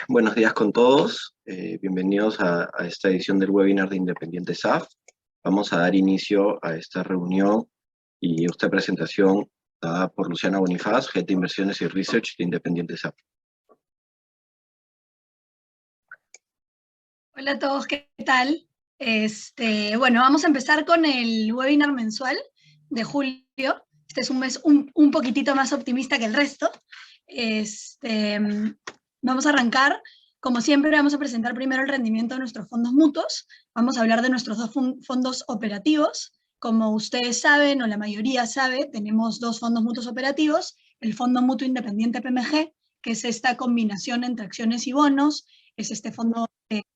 Buenos días con todos. Bienvenidos a esta edición del webinar de Independiente SAF. Vamos a dar inicio a esta reunión y esta presentación dada por Luciana Bonifaz, Head de Inversiones y Research de Independiente SAF. Hola a todos, ¿qué tal? Bueno, vamos a empezar con el webinar mensual de julio. Este es un mes un poquitito más optimista que el resto. Vamos a arrancar. Como siempre, vamos a presentar primero el rendimiento de nuestros fondos mutuos. Vamos a hablar de nuestros dos fondos operativos. Como ustedes saben, o la mayoría sabe, tenemos dos fondos mutuos operativos. El Fondo Mutuo Independiente PMG, que es esta combinación entre acciones y bonos, es este fondo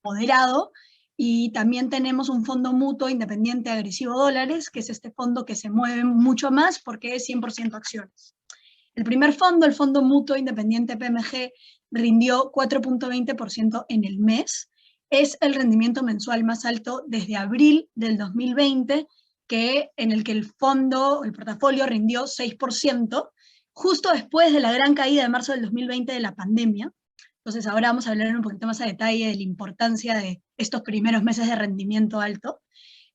moderado, y también tenemos un fondo mutuo independiente agresivo dólares, que es este fondo que se mueve mucho más porque es 100% acciones. El primer fondo, el fondo mutuo independiente PMG, rindió 4.20% en el mes. Es el rendimiento mensual más alto desde abril del 2020, en el que el portafolio rindió 6%, justo después de la gran caída de marzo del 2020 de la pandemia. Entonces ahora vamos a hablar un poquito más a detalle de la importancia de estos primeros meses de rendimiento alto.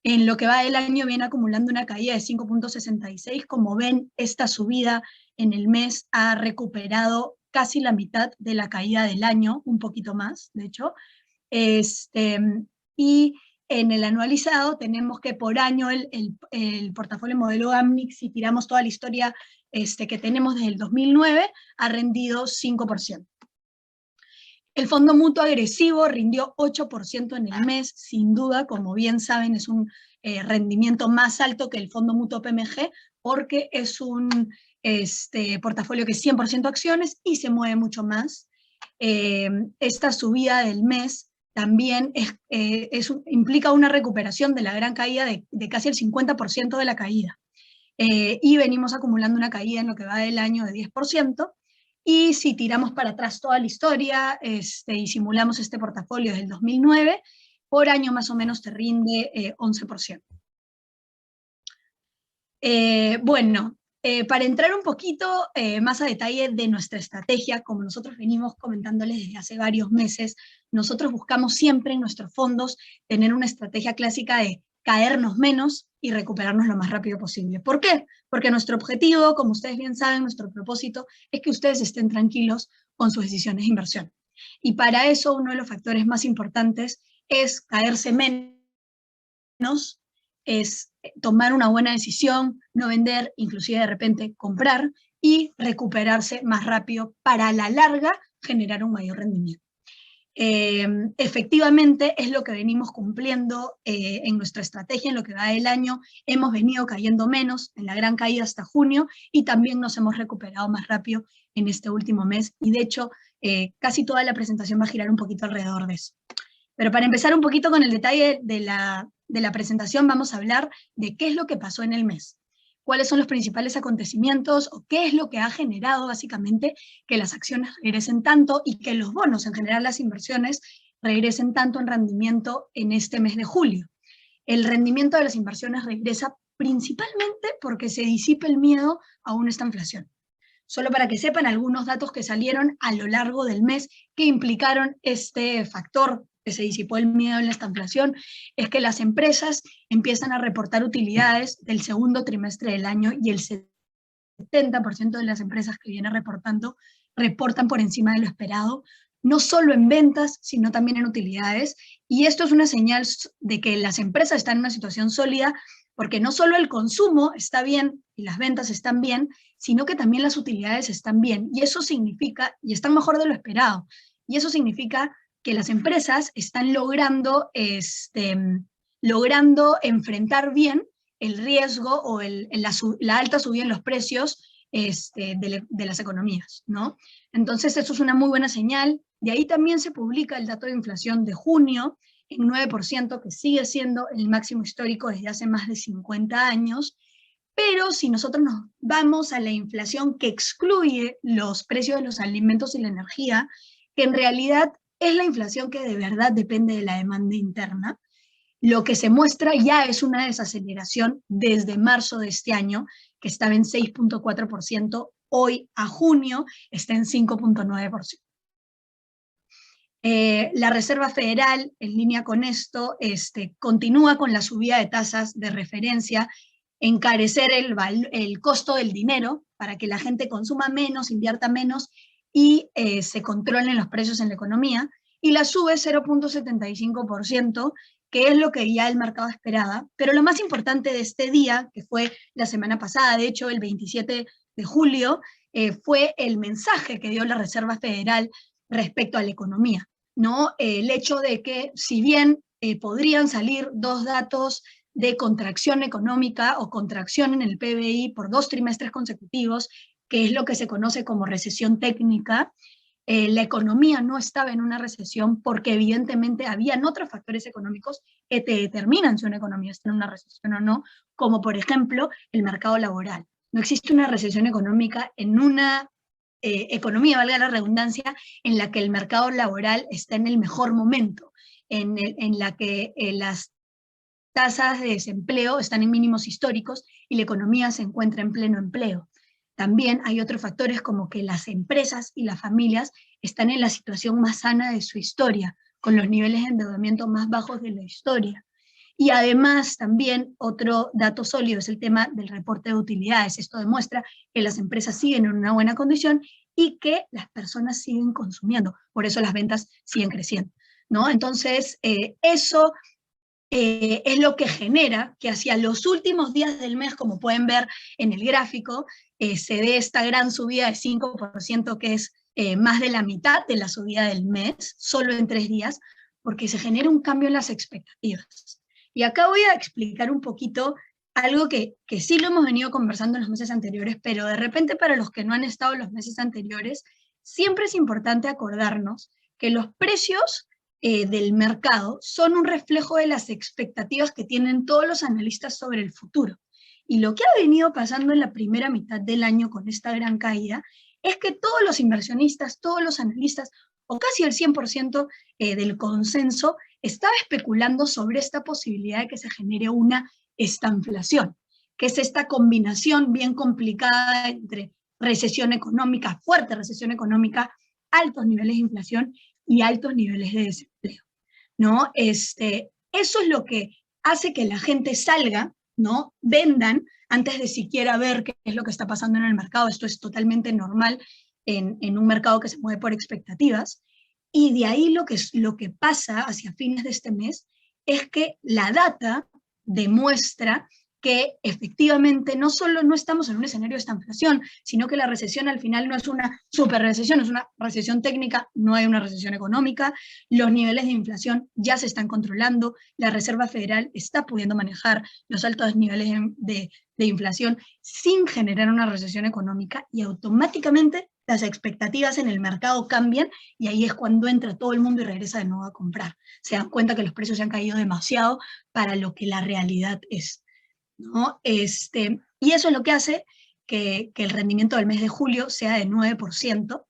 En lo que va del año viene acumulando una caída de 5.66. Como ven, esta subida en el mes ha recuperado casi la mitad de la caída del año, un poquito más, de hecho. Y en el anualizado tenemos que por año el portafolio modelo AMNIC, si tiramos toda la historia que tenemos desde el 2009, ha rendido 5%. El fondo mutuo agresivo rindió 8% en el mes, sin duda, como bien saben, es un rendimiento más alto que el fondo mutuo PMG, porque es un portafolio que es 100% acciones y se mueve mucho más. Esta subida del mes también implica una recuperación de la gran caída de casi el 50% de la caída. Y venimos acumulando una caída en lo que va del año de 10%. Y si tiramos para atrás toda la historia y simulamos este portafolio desde el 2009, por año más o menos te rinde 11%. Para entrar un poquito más a detalle de nuestra estrategia, como nosotros venimos comentándoles desde hace varios meses, nosotros buscamos siempre en nuestros fondos tener una estrategia clásica de caernos menos y recuperarnos lo más rápido posible. ¿Por qué? Porque nuestro objetivo, como ustedes bien saben, nuestro propósito es que ustedes estén tranquilos con sus decisiones de inversión. Y para eso uno de los factores más importantes es caerse menos, es tomar una buena decisión, no vender, inclusive de repente comprar, y recuperarse más rápido para a la larga generar un mayor rendimiento. Efectivamente es lo que venimos cumpliendo en nuestra estrategia en lo que va del año. Hemos venido cayendo menos en la gran caída hasta junio y también nos hemos recuperado más rápido en este último mes, y de hecho casi toda la presentación va a girar un poquito alrededor de eso. Pero para empezar un poquito con el detalle de la presentación, vamos a hablar de qué es lo que pasó en el mes, cuáles son los principales acontecimientos o qué es lo que ha generado básicamente que las acciones regresen tanto y que los bonos, en general las inversiones, regresen tanto en rendimiento en este mes de julio. El rendimiento de las inversiones regresa principalmente porque se disipa el miedo a esta inflación. Solo para que sepan algunos datos que salieron a lo largo del mes que implicaron este factor que se disipó el miedo en la inflación, es que las empresas empiezan a reportar utilidades del segundo trimestre del año y el 70% de las empresas que vienen reportando reportan por encima de lo esperado, no solo en ventas, sino también en utilidades. Y esto es una señal de que las empresas están en una situación sólida, porque no solo el consumo está bien y las ventas están bien, sino que también las utilidades están bien. Y eso significa, y están mejor de lo esperado, y eso significa que las empresas están logrando enfrentar bien el riesgo o la alta subida en los precios de las economías, ¿no? Entonces eso es una muy buena señal. De ahí también se publica el dato de inflación de junio en 9%, que sigue siendo el máximo histórico desde hace más de 50 años, pero si nosotros nos vamos a la inflación que excluye los precios de los alimentos y la energía, que en realidad es la inflación que de verdad depende de la demanda interna, lo que se muestra ya es una desaceleración desde marzo de este año, que estaba en 6.4%, hoy a junio está en 5.9%. La Reserva Federal, en línea con esto, continúa con la subida de tasas de referencia, encarecer el costo del dinero para que la gente consuma menos, invierta menos y se controlen los precios en la economía, y la sube 0.75%, que es lo que ya el mercado esperaba. Pero lo más importante de este día, que fue la semana pasada, de hecho el 27 de julio, fue el mensaje que dio la Reserva Federal respecto a la economía, ¿no? El hecho de que, si bien podrían salir dos datos de contracción económica o contracción en el PBI por 2 trimestres consecutivos, que es lo que se conoce como recesión técnica, la economía no estaba en una recesión porque evidentemente habían otros factores económicos que te determinan si una economía está en una recesión o no, como por ejemplo el mercado laboral. No existe una recesión económica en una economía, valga la redundancia, en la que el mercado laboral está en el mejor momento, en la que las tasas de desempleo están en mínimos históricos y la economía se encuentra en pleno empleo. También hay otros factores como que las empresas y las familias están en la situación más sana de su historia, con los niveles de endeudamiento más bajos de la historia. Y además también otro dato sólido es el tema del reporte de utilidades. Esto demuestra que las empresas siguen en una buena condición y que las personas siguen consumiendo. Por eso las ventas siguen creciendo, ¿no? Entonces, eso es lo que genera que hacia los últimos días del mes, como pueden ver en el gráfico, se dé esta gran subida de 5%, que es más de la mitad de la subida del mes, solo en 3 días, porque se genera un cambio en las expectativas. Y acá voy a explicar un poquito algo que sí lo hemos venido conversando en los meses anteriores, pero de repente para los que no han estado en los meses anteriores, siempre es importante acordarnos que los precios del mercado son un reflejo de las expectativas que tienen todos los analistas sobre el futuro. Y lo que ha venido pasando en la primera mitad del año con esta gran caída es que todos los inversionistas, todos los analistas, o casi el 100% del consenso, estaba especulando sobre esta posibilidad de que se genere una estanflación, que es esta combinación bien complicada entre recesión económica, fuerte recesión económica, altos niveles de inflación y altos niveles de desempleo, ¿no? Eso es lo que hace que la gente salga, ¿no? Vendan antes de siquiera ver qué es lo que está pasando en el mercado. Esto es totalmente normal en un mercado que se mueve por expectativas. Y de ahí lo que pasa hacia fines de este mes es que la data demuestra que efectivamente no solo no estamos en un escenario de estanflación, sino que la recesión al final no es una super recesión, es una recesión técnica, no hay una recesión económica, los niveles de inflación ya se están controlando, la Reserva Federal está pudiendo manejar los altos niveles de inflación sin generar una recesión económica, y automáticamente las expectativas en el mercado cambian, y ahí es cuando entra todo el mundo y regresa de nuevo a comprar. Se dan cuenta que los precios se han caído demasiado para lo que la realidad es, ¿no? Y eso es lo que hace que el rendimiento del mes de julio sea de 9%.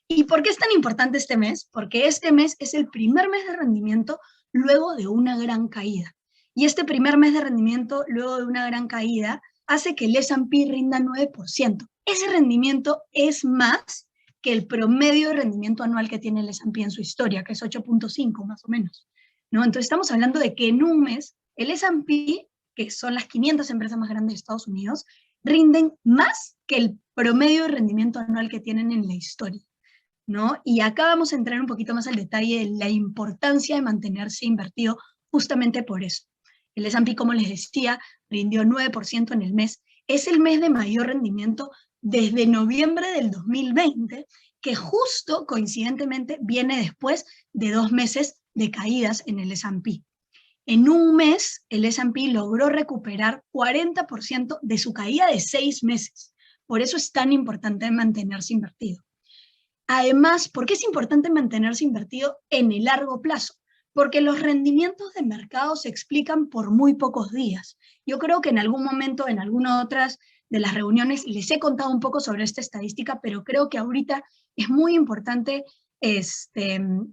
¿Y por qué es tan importante este mes? Porque este mes es el primer mes de rendimiento luego de una gran caída. Y este primer mes de rendimiento luego de una gran caída hace que el S&P rinda 9%. Ese rendimiento es más que el promedio de rendimiento anual que tiene el S&P en su historia, que es 8.5 más o menos, ¿no? Entonces estamos hablando de que en un mes el S&P, que son las 500 empresas más grandes de Estados Unidos, rinden más que el promedio de rendimiento anual que tienen en la historia, ¿no? Y acá vamos a entrar un poquito más al detalle de la importancia de mantenerse invertido justamente por eso. El S&P, como les decía, rindió 9% en el mes. Es el mes de mayor rendimiento desde noviembre del 2020, que justo coincidentemente viene después de 2 meses de caídas en el S&P. En un mes, el S&P logró recuperar 40% de su caída de 6 meses. Por eso es tan importante mantenerse invertido. Además, ¿por qué es importante mantenerse invertido en el largo plazo? Porque los rendimientos de mercado se explican por muy pocos días. Yo creo que en algún momento, en alguna de otras de las reuniones, les he contado un poco sobre esta estadística, pero creo que ahorita es muy importante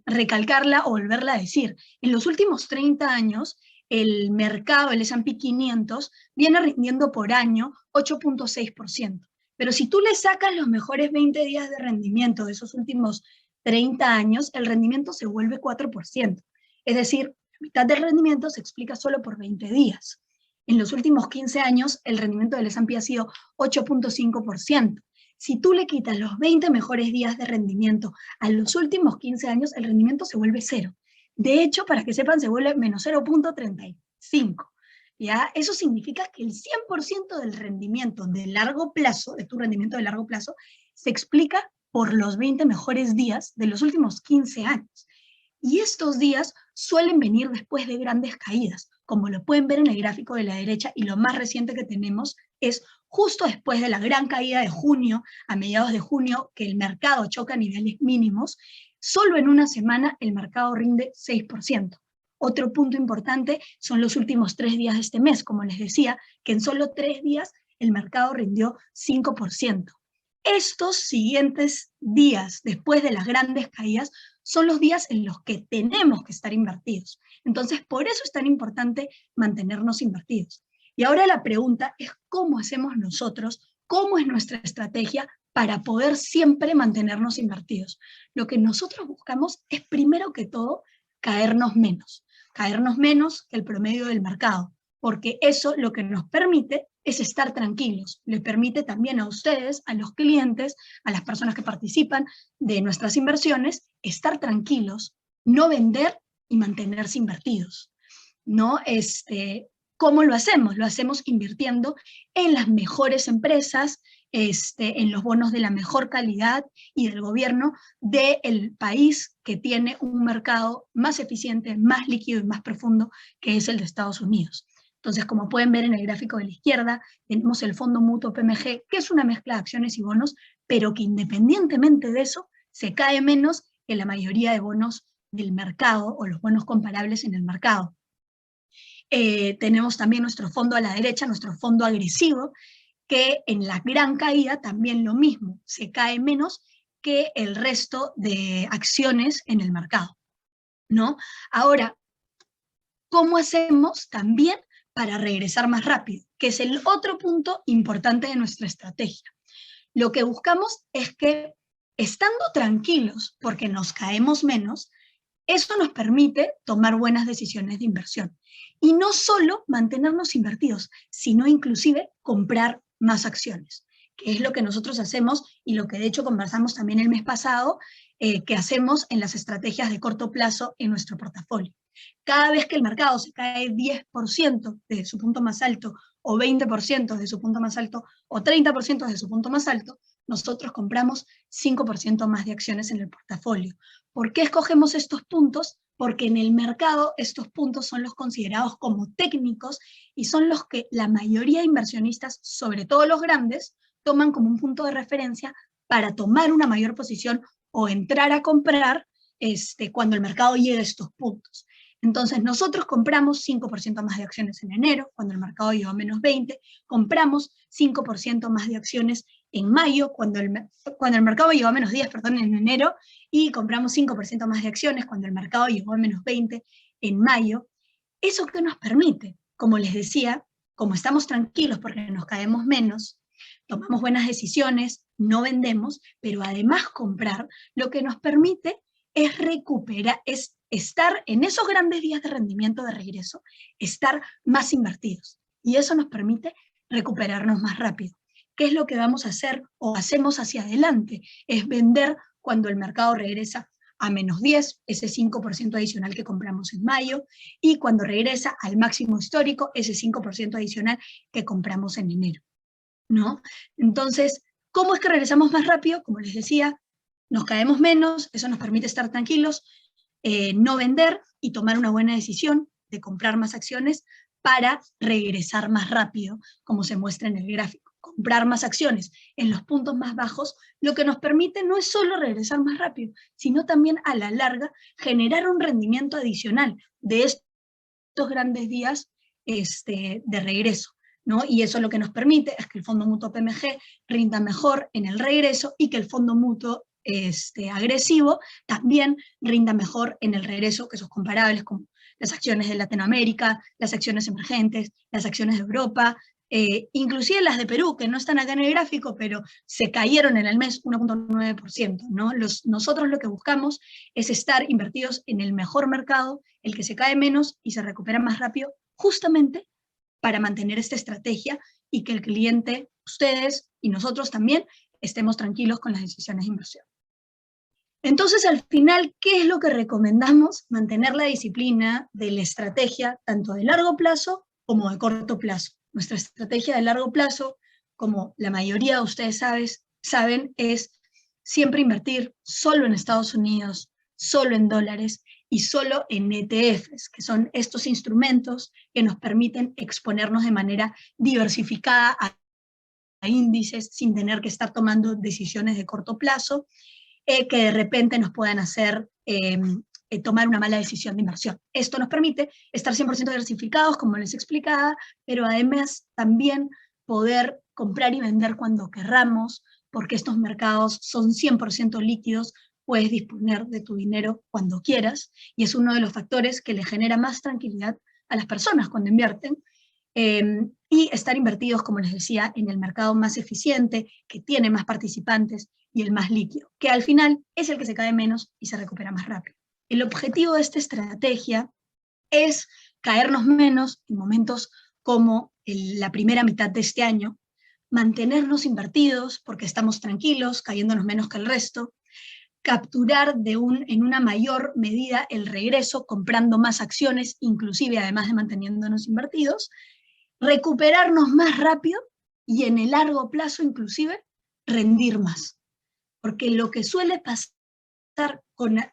recalcarla o volverla a decir. En los últimos 30 años, el mercado, el S&P 500, viene rindiendo por año 8.6%. Pero si tú le sacas los mejores 20 días de rendimiento de esos últimos 30 años, el rendimiento se vuelve 4%. Es decir, la mitad del rendimiento se explica solo por 20 días. En los últimos 15 años, el rendimiento del S&P ha sido 8.5%. Si tú le quitas los 20 mejores días de rendimiento a los últimos 15 años, el rendimiento se vuelve cero. De hecho, para que sepan, se vuelve menos 0.35. ¿Ya? Eso significa que el 100% del rendimiento de largo plazo, de tu rendimiento de largo plazo, se explica por los 20 mejores días de los últimos 15 años. Y estos días suelen venir después de grandes caídas, como lo pueden ver en el gráfico de la derecha, y lo más reciente que tenemos es justo después de la gran caída de junio, a mediados de junio, que el mercado choca a niveles mínimos. Solo en una semana el mercado rinde 6%. Otro punto importante son los últimos 3 días de este mes, como les decía, que en solo 3 días el mercado rindió 5%. Estos siguientes días, después de las grandes caídas, son los días en los que tenemos que estar invertidos. Entonces, por eso es tan importante mantenernos invertidos. Y ahora la pregunta es, ¿cómo hacemos nosotros? ¿Cómo es nuestra estrategia para poder siempre mantenernos invertidos? Lo que nosotros buscamos es, primero que todo, caernos menos que el promedio del mercado, porque eso lo que nos permite es estar tranquilos. Le permite también a ustedes, a los clientes, a las personas que participan de nuestras inversiones, estar tranquilos, no vender y mantenerse invertidos, ¿no? ¿Cómo lo hacemos? Lo hacemos invirtiendo en las mejores empresas, en los bonos de la mejor calidad y del gobierno del país que tiene un mercado más eficiente, más líquido y más profundo, que es el de Estados Unidos. Entonces, como pueden ver en el gráfico de la izquierda, tenemos el Fondo Mutuo PMG, que es una mezcla de acciones y bonos, pero que independientemente de eso, se cae menos que la mayoría de bonos del mercado o los bonos comparables en el mercado. Tenemos también nuestro fondo a la derecha, nuestro fondo agresivo, que en la gran caída también lo mismo, se cae menos que el resto de acciones en el mercado, ¿no? Ahora, ¿cómo hacemos también para regresar más rápido? Que es el otro punto importante de nuestra estrategia. Lo que buscamos es que, estando tranquilos, porque nos caemos menos, eso nos permite tomar buenas decisiones de inversión. Y no solo mantenernos invertidos, sino inclusive comprar más acciones, que es lo que nosotros hacemos y lo que de hecho conversamos también el mes pasado, que hacemos en las estrategias de corto plazo en nuestro portafolio. Cada vez que el mercado se cae 10% de su punto más alto, o 20% de su punto más alto, o 30% de su punto más alto, nosotros compramos 5% más de acciones en el portafolio. ¿Por qué escogemos estos puntos? Porque en el mercado estos puntos son los considerados como técnicos y son los que la mayoría de inversionistas, sobre todo los grandes, toman como un punto de referencia para tomar una mayor posición o entrar a comprar cuando el mercado llegue a estos puntos. Entonces nosotros compramos 5% más de acciones en enero, cuando el mercado llegó a menos 20, compramos 5% más de acciones en mayo, cuando el mercado llegó a menos 10, perdón, en enero, y compramos 5% más de acciones cuando el mercado llegó a menos 20 en mayo. ¿Eso qué nos permite? Como les decía, como estamos tranquilos porque nos caemos menos, tomamos buenas decisiones, no vendemos, pero además comprar, lo que nos permite es recuperar, es estar en esos grandes días de rendimiento de regreso, estar más invertidos. Y eso nos permite recuperarnos más rápido. ¿Qué es lo que vamos a hacer o hacemos hacia adelante? Es vender cuando el mercado regresa a menos 10, ese 5% adicional que compramos en mayo, y cuando regresa al máximo histórico, ese 5% adicional que compramos en enero, ¿no? Entonces, ¿cómo es que regresamos más rápido? Como les decía, nos caemos menos, eso nos permite estar tranquilos, no vender y tomar una buena decisión de comprar más acciones para regresar más rápido, como se muestra en el gráfico. Comprar más acciones en los puntos más bajos, lo que nos permite no es solo regresar más rápido, sino también a la larga generar un rendimiento adicional de estos grandes días de regreso, ¿no? Y eso lo que nos permite es que el Fondo Mutuo PMG rinda mejor en el regreso y que el Fondo Mutuo agresivo también rinda mejor en el regreso que sus comparables como las acciones de Latinoamérica, las acciones emergentes, las acciones de Europa, inclusive las de Perú, que no están acá en el gráfico, pero se cayeron en el mes 1.9%, ¿no? Nosotros lo que buscamos es estar invertidos en el mejor mercado, el que se cae menos y se recupera más rápido, justamente para mantener esta estrategia y que el cliente, ustedes y nosotros también, estemos tranquilos con las decisiones de inversión. Entonces, al final, ¿qué es lo que recomendamos? Mantener la disciplina de la estrategia, tanto de largo plazo como de corto plazo. Nuestra estrategia de largo plazo, como la mayoría de ustedes saben, es siempre invertir solo en Estados Unidos, solo en dólares y solo en ETFs, que son estos instrumentos que nos permiten exponernos de manera diversificada a índices sin tener que estar tomando decisiones de corto plazo, que de repente nos puedan hacer tomar una mala decisión de inversión. Esto nos permite estar 100% diversificados, como les explicaba, pero además también poder comprar y vender cuando querramos, porque estos mercados son 100% líquidos, puedes disponer de tu dinero cuando quieras, y es uno de los factores que le genera más tranquilidad a las personas cuando invierten, y estar invertidos, como les decía, en el mercado más eficiente, que tiene más participantes y el más líquido, que al final es el que se cae menos y se recupera más rápido. El objetivo de esta estrategia es caernos menos en momentos como la primera mitad de este año, mantenernos invertidos porque estamos tranquilos, cayéndonos menos que el resto, capturar en una mayor medida el regreso, comprando más acciones, inclusive además de manteniéndonos invertidos, recuperarnos más rápido y en el largo plazo inclusive rendir más. Porque lo que suele pasar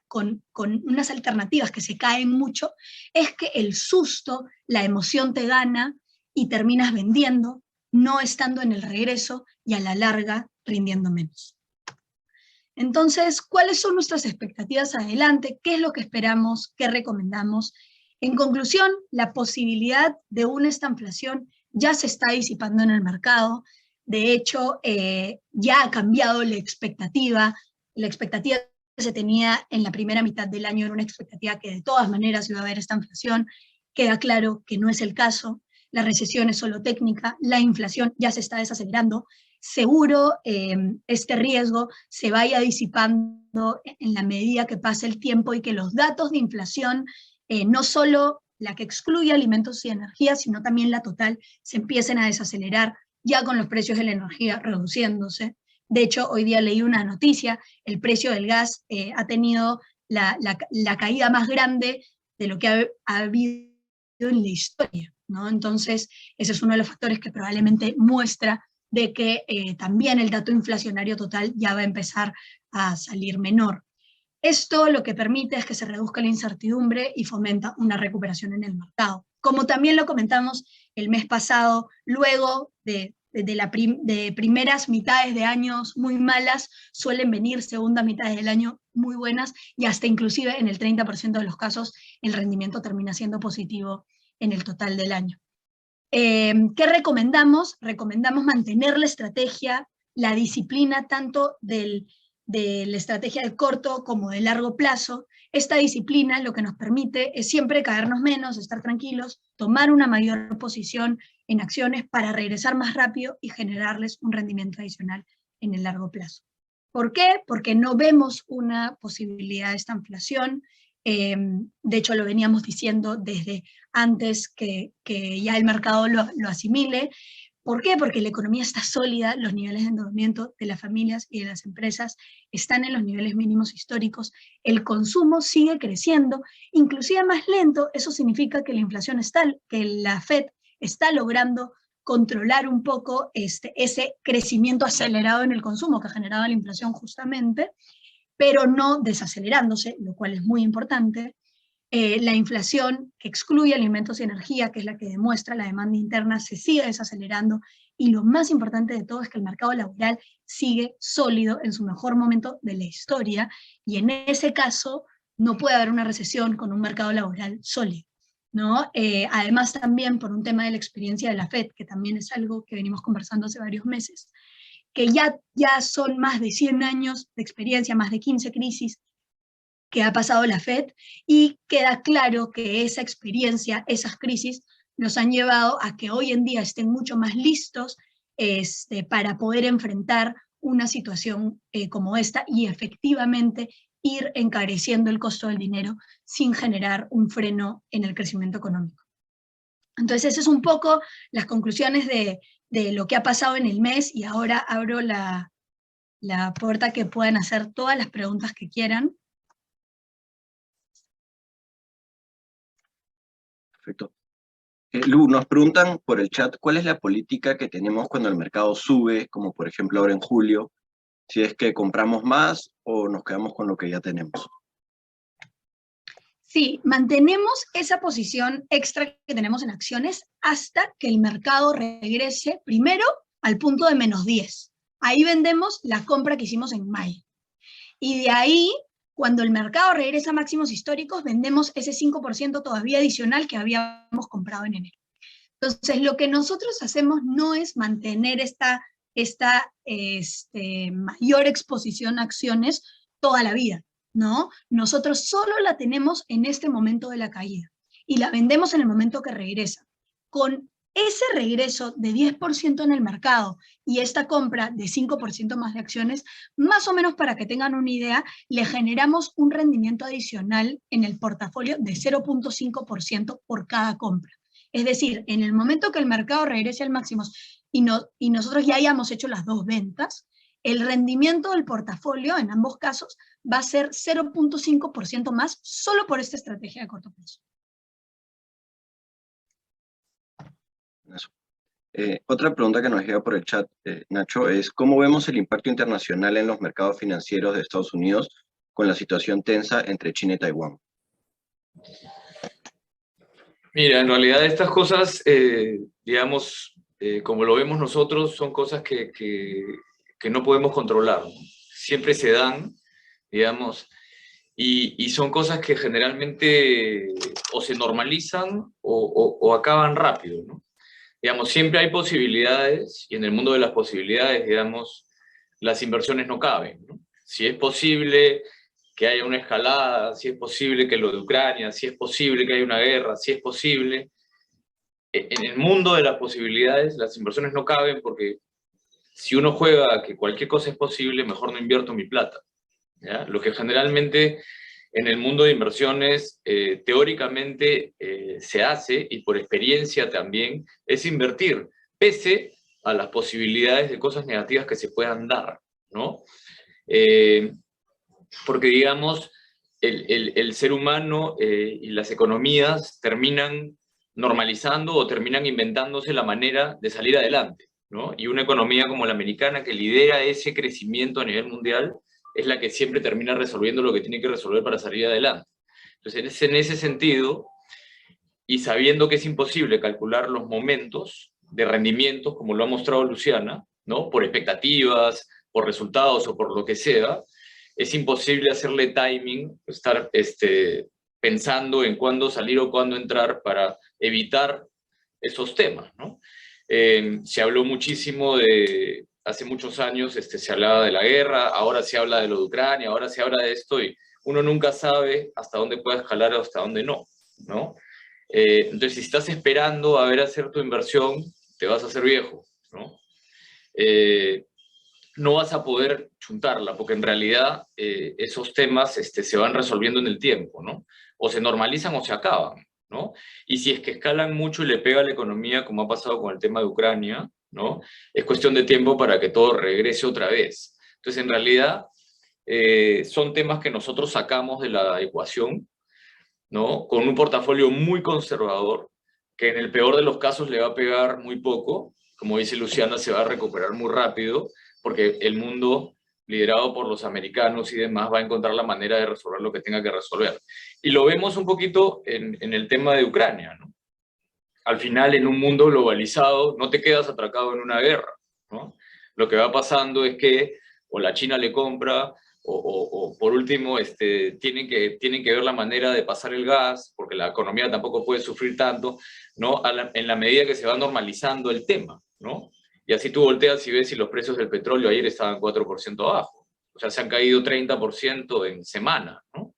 con unas alternativas que se caen mucho es que el susto, la emoción te gana y terminas vendiendo, no estando en el regreso y a la larga rindiendo menos. Entonces, ¿cuáles son nuestras expectativas adelante? ¿Qué es lo que esperamos? ¿Qué recomendamos? En conclusión, la posibilidad de una estanflación ya se está disipando en el mercado. De hecho, ya ha cambiado la expectativa. La expectativa que se tenía en la primera mitad del año era una expectativa que de todas maneras iba a haber estanflación. Queda claro que no es el caso. La recesión es solo técnica, la inflación ya se está desacelerando. Seguro este riesgo se vaya disipando en la medida que pase el tiempo y que los datos de inflación, no solo la que excluye alimentos y energía, sino también la total, se empiecen a desacelerar ya con los precios de la energía reduciéndose. De hecho, hoy día leí una noticia, el precio del gas ha tenido la caída más grande de lo que ha habido en la historia, ¿no? Entonces, ese es uno de los factores que probablemente muestra de que también el dato inflacionario total ya va a empezar a salir menor. Esto lo que permite es que se reduzca la incertidumbre y fomenta una recuperación en el mercado. Como también lo comentamos el mes pasado, luego de primeras mitades de años muy malas, suelen venir segundas mitades del año muy buenas y hasta inclusive en el 30% de los casos el rendimiento termina siendo positivo en el total del año. ¿Qué recomendamos? Recomendamos mantener la estrategia, la disciplina tanto de la estrategia de corto como de largo plazo. Esta disciplina lo que nos permite es siempre caernos menos, estar tranquilos, tomar una mayor posición en acciones para regresar más rápido y generarles un rendimiento adicional en el largo plazo. ¿Por qué? Porque no vemos una posibilidad de esta inflación. De hecho, lo veníamos diciendo desde antes que ya el mercado lo asimile. ¿Por qué? Porque la economía está sólida, los niveles de endeudamiento de las familias y de las empresas están en los niveles mínimos históricos, el consumo sigue creciendo, inclusive más lento. Eso significa que la inflación que la FED está logrando controlar un poco ese crecimiento acelerado en el consumo que generaba la inflación justamente, pero no desacelerándose, lo cual es muy importante. La inflación que excluye alimentos y energía, que es la que demuestra la demanda interna, se sigue desacelerando, y lo más importante de todo es que el mercado laboral sigue sólido en su mejor momento de la historia, y en ese caso no puede haber una recesión con un mercado laboral sólido, ¿no? Además también por un tema de la experiencia de la FED, que también es algo que venimos conversando hace varios meses, que ya son más de 100 años de experiencia, más de 15 crisis que ha pasado la FED, y queda claro que esa experiencia, esas crisis, nos han llevado a que hoy en día estén mucho más listos para poder enfrentar una situación como esta y efectivamente ir encareciendo el costo del dinero sin generar un freno en el crecimiento económico. Entonces, esas son un poco las conclusiones de lo que ha pasado en el mes, y ahora abro la puerta que puedan hacer todas las preguntas que quieran. Perfecto. Lu, nos preguntan por el chat, ¿cuál es la política que tenemos cuando el mercado sube, como por ejemplo ahora en julio? Si es que compramos más o nos quedamos con lo que ya tenemos. Sí, mantenemos esa posición extra que tenemos en acciones hasta que el mercado regrese primero al punto de -10. Ahí vendemos la compra que hicimos en mayo. Y de ahí, cuando el mercado regresa a máximos históricos, vendemos ese 5% todavía adicional que habíamos comprado en enero. Entonces, lo que nosotros hacemos no es mantener esta mayor exposición a acciones toda la vida, ¿no? Nosotros solo la tenemos en este momento de la caída y la vendemos en el momento que regresa. Con ese regreso de 10% en el mercado y esta compra de 5% más de acciones, más o menos para que tengan una idea, le generamos un rendimiento adicional en el portafolio de 0.5% por cada compra. Es decir, en el momento que el mercado regrese al máximo y nosotros ya hayamos hecho las dos ventas, el rendimiento del portafolio en ambos casos va a ser 0.5% más solo por esta estrategia de corto plazo. Eso. Otra pregunta que nos llega por el chat, Nacho, es ¿cómo vemos el impacto internacional en los mercados financieros de Estados Unidos con la situación tensa entre China y Taiwán? Mira, en realidad estas cosas, digamos, como lo vemos nosotros, son cosas que no podemos controlar. Siempre se dan, digamos, y son cosas que generalmente o se normalizan o acaban rápido, ¿no? Digamos, siempre hay posibilidades, y en el mundo de las posibilidades, digamos, las inversiones no caben, ¿no? Si es posible que haya una escalada, si es posible que lo de Ucrania, si es posible que haya una guerra, si es posible. En el mundo de las posibilidades, las inversiones no caben porque si uno juega a que cualquier cosa es posible, mejor no invierto mi plata, ¿ya? Lo que generalmente en el mundo de inversiones teóricamente se hace, y por experiencia también, es invertir, pese a las posibilidades de cosas negativas que se puedan dar, ¿no? Porque, digamos, el ser humano y las economías terminan normalizando o terminan inventándose la manera de salir adelante, ¿no? Y una economía como la americana, que lidera ese crecimiento a nivel mundial, es la que siempre termina resolviendo lo que tiene que resolver para salir adelante. Entonces, en ese sentido, y sabiendo que es imposible calcular los momentos de rendimientos, como lo ha mostrado Luciana, ¿no? Por expectativas, por resultados o por lo que sea, es imposible hacerle timing, estar pensando en cuándo salir o cuándo entrar para evitar esos temas, ¿no? Se habló muchísimo de, hace muchos años se hablaba de la guerra, ahora se habla de lo de Ucrania, ahora se habla de esto, y uno nunca sabe hasta dónde puede escalar o hasta dónde no, ¿no? Entonces, si estás esperando a ver hacer tu inversión, te vas a hacer viejo, ¿no? No vas a poder chuntarla, porque en realidad esos temas se van resolviendo en el tiempo, ¿no? O se normalizan o se acaban, ¿no? Y si es que escalan mucho y le pega a la economía, como ha pasado con el tema de Ucrania, ¿no? Es cuestión de tiempo para que todo regrese otra vez. Entonces, en realidad, son temas que nosotros sacamos de la ecuación, ¿no? Con un portafolio muy conservador, que en el peor de los casos le va a pegar muy poco. Como dice Luciana, se va a recuperar muy rápido, porque el mundo, liderado por los americanos y demás, va a encontrar la manera de resolver lo que tenga que resolver. Y lo vemos un poquito en el tema de Ucrania, ¿no? Al final, en un mundo globalizado, no te quedas atracado en una guerra, ¿no? Lo que va pasando es que o la China le compra, o por último, tienen que ver la manera de pasar el gas, porque la economía tampoco puede sufrir tanto, ¿no? En la medida que se va normalizando el tema, ¿no? Y así tú volteas y ves si los precios del petróleo ayer estaban 4% abajo. O sea, se han caído 30% en semana, ¿no?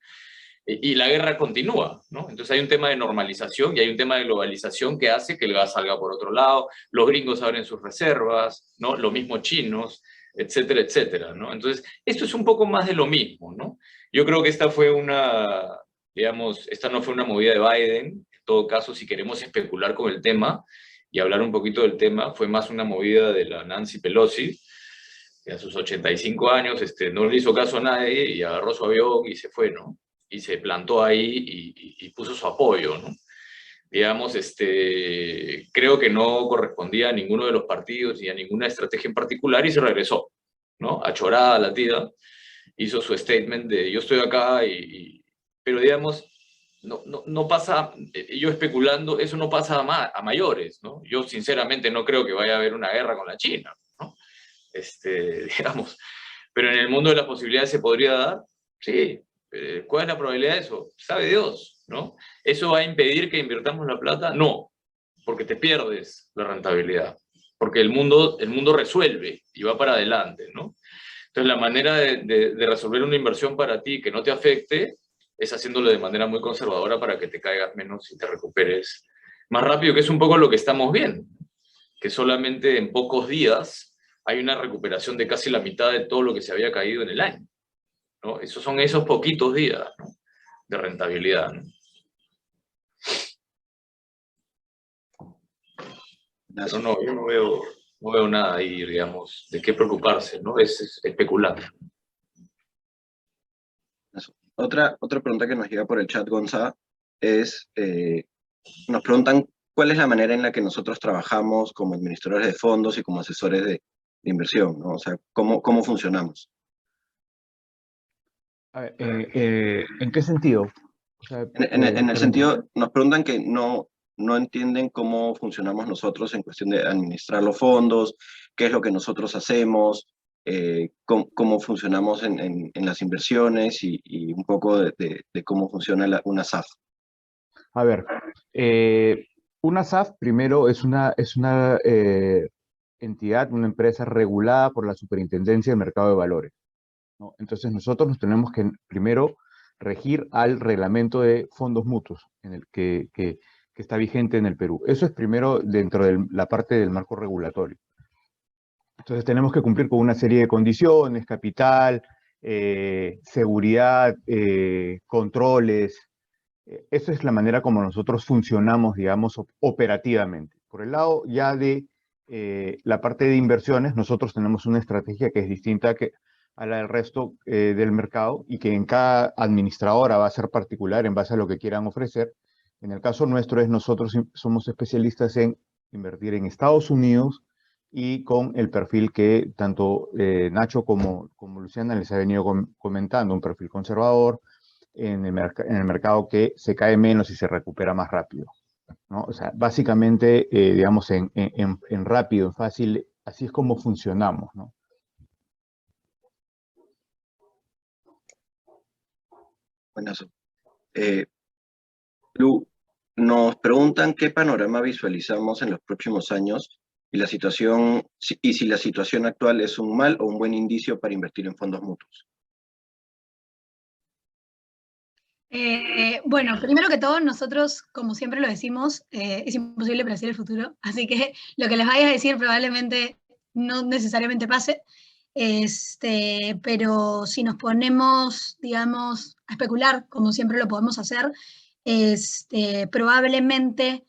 y la guerra continúa, ¿no? Entonces hay un tema de normalización y hay un tema de globalización que hace que el gas salga por otro lado, los gringos abren sus reservas, ¿no? Lo mismo chinos, etcétera, etcétera, ¿no? Entonces, esto es un poco más de lo mismo, ¿no? Yo creo que esta fue una, digamos, esta no fue una movida de Biden, en todo caso, si queremos especular con el tema y hablar un poquito del tema, fue más una movida de la Nancy Pelosi, que a sus 85 años no le hizo caso a nadie y agarró su avión y se fue, ¿no? Y se plantó ahí y puso su apoyo, ¿no? Digamos, creo que no correspondía a ninguno de los partidos ni a ninguna estrategia en particular y se regresó, ¿no? Achorada la tía, hizo su statement de yo estoy acá pero digamos, no pasa, yo especulando, eso no pasa a mayores, ¿no? Yo sinceramente no creo que vaya a haber una guerra con la China, ¿no? Digamos, pero en el mundo de las posibilidades se podría dar, sí. ¿Cuál es la probabilidad de eso? Sabe Dios, ¿no? ¿Eso va a impedir que invirtamos la plata? No, porque te pierdes la rentabilidad, porque el mundo resuelve y va para adelante, ¿no? Entonces la manera de resolver una inversión para ti que no te afecte es haciéndolo de manera muy conservadora para que te caigas menos y te recuperes más rápido, que es un poco lo que estamos viendo, que solamente en pocos días hay una recuperación de casi la mitad de todo lo que se había caído en el año, ¿no? Esos son esos poquitos días, ¿no?, de rentabilidad, ¿no? Pero no, yo no veo nada ahí, digamos, de qué preocuparse, ¿no? Es especular. Otra pregunta que nos llega por el chat, Gonza, es, nos preguntan cuál es la manera en la que nosotros trabajamos como administradores de fondos y como asesores de inversión, ¿no? O sea, ¿cómo funcionamos? A ver, ¿en qué sentido? O sea, En el sentido, nos preguntan que no entienden cómo funcionamos nosotros en cuestión de administrar los fondos, qué es lo que nosotros hacemos, cómo funcionamos en las inversiones y un poco de cómo funciona una SAF. A ver, una SAF primero es una entidad, una empresa regulada por la Superintendencia del Mercado de Valores, ¿no? Entonces nosotros nos tenemos que primero regir al reglamento de fondos mutuos en el que está vigente en el Perú. Eso es primero dentro de la parte del marco regulatorio. Entonces tenemos que cumplir con una serie de condiciones, capital, seguridad, controles. Esa es la manera como nosotros funcionamos, digamos, operativamente. Por el lado ya de la parte de inversiones, nosotros tenemos una estrategia que es distinta a la del resto del mercado y que en cada administradora va a ser particular en base a lo que quieran ofrecer. En el caso nuestro nosotros somos especialistas en invertir en Estados Unidos y con el perfil que tanto Nacho como Luciana les ha venido comentando, un perfil conservador, en el mercado que se cae menos y se recupera más rápido, ¿no? O sea, básicamente, digamos, en rápido, en fácil, así es como funcionamos, ¿no? Buenazo. Lu, nos preguntan qué panorama visualizamos en los próximos años y si la situación actual es un mal o un buen indicio para invertir en fondos mutuos. Bueno, primero que todo, nosotros, como siempre lo decimos, es imposible predecir el futuro, así que lo que les vaya a decir probablemente no necesariamente pase, pero si nos ponemos, digamos, a especular, como siempre lo podemos hacer, probablemente,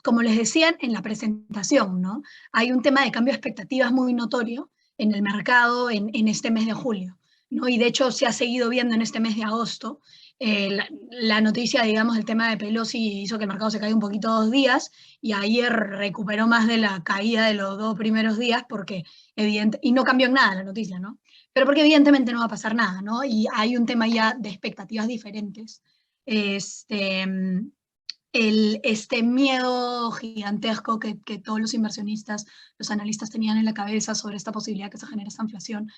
como les decían en la presentación, ¿no?, hay un tema de cambio de expectativas muy notorio en el mercado en este mes de julio, ¿no? Y de hecho se ha seguido viendo en este mes de agosto. La noticia, digamos, del tema de Pelosi hizo que el mercado se caiga un poquito 2 días y ayer recuperó más de la caída de los 2 primeros días porque y no cambió en nada la noticia, ¿no? Pero porque evidentemente no va a pasar nada, ¿no? Y hay un tema ya de expectativas diferentes. Este miedo gigantesco que todos los inversionistas, los analistas tenían en la cabeza sobre esta posibilidad que se genere esta inflación,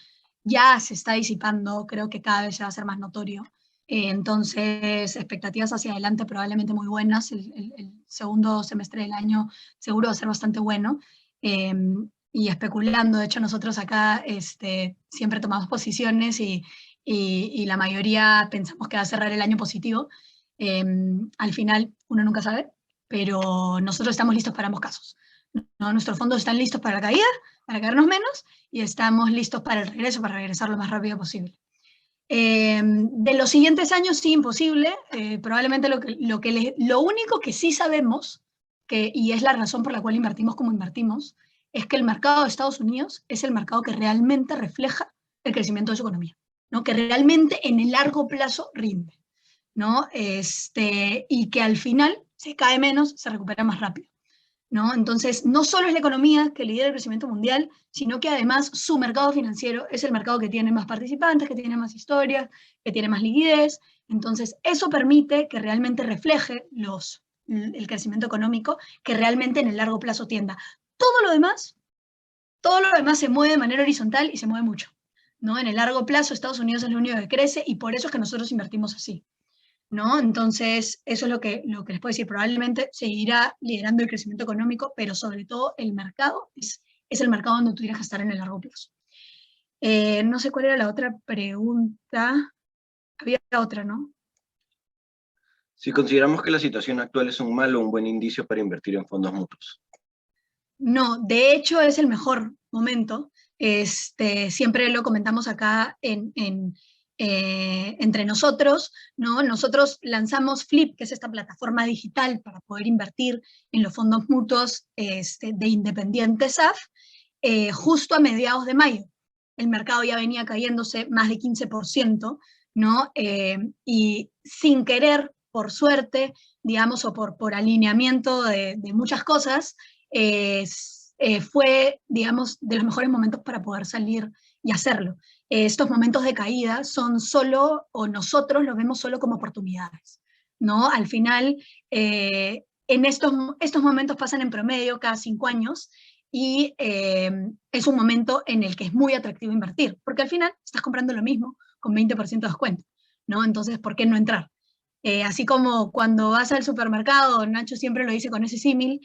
ya se está disipando, creo que cada vez se va a hacer más notorio. Entonces, expectativas hacia adelante probablemente muy buenas. El segundo semestre del año seguro va a ser bastante bueno. Y especulando, de hecho nosotros acá siempre tomamos posiciones y y la mayoría pensamos que va a cerrar el año positivo. Al final uno nunca sabe, pero nosotros estamos listos para ambos casos, ¿no? Nuestros fondos están listos para la caída, para caernos menos, y estamos listos para el regreso, para regresar lo más rápido posible. De los siguientes años, sí, imposible. Probablemente lo único que sí sabemos, y es la razón por la cual invertimos como invertimos, es que el mercado de Estados Unidos es el mercado que realmente refleja el crecimiento de su economía, ¿no? Que realmente en el largo plazo rinde, ¿no? Y que al final se cae menos, se recupera más rápido, ¿no? Entonces, no solo es la economía que lidera el crecimiento mundial, sino que además su mercado financiero es el mercado que tiene más participantes, que tiene más historias, que tiene más liquidez. Entonces, eso permite que realmente refleje el crecimiento económico, que realmente en el largo plazo tienda. Todo lo demás se mueve de manera horizontal y se mueve mucho, ¿no? En el largo plazo, Estados Unidos es lo único que crece y por eso es que nosotros invertimos así, ¿no? Entonces, eso es lo que les puedo decir. Probablemente seguirá liderando el crecimiento económico, pero sobre todo el mercado es el mercado donde tú tienes que estar en el largo plazo. No sé cuál era la otra pregunta. Había otra, ¿no? Si consideramos que la situación actual es un mal o un buen indicio para invertir en fondos mutuos. No, de hecho es el mejor momento. Siempre lo comentamos acá entre nosotros, ¿no? Nosotros lanzamos Flip, que es esta plataforma digital para poder invertir en los fondos mutuos de Independiente SAF, justo a mediados de mayo. El mercado ya venía cayéndose más de 15%, ¿no? Y sin querer, por suerte, digamos, o por alineamiento de muchas cosas, fue, digamos, de los mejores momentos para poder salir y hacerlo. Estos momentos de caída son solo, o nosotros los vemos solo como oportunidades, ¿no? Al final, en estos momentos pasan en promedio cada 5 años, y es un momento en el que es muy atractivo invertir, porque al final estás comprando lo mismo con 20% de descuento, ¿no? Entonces, ¿por qué no entrar? Así como cuando vas al supermercado, Nacho siempre lo dice con ese símil,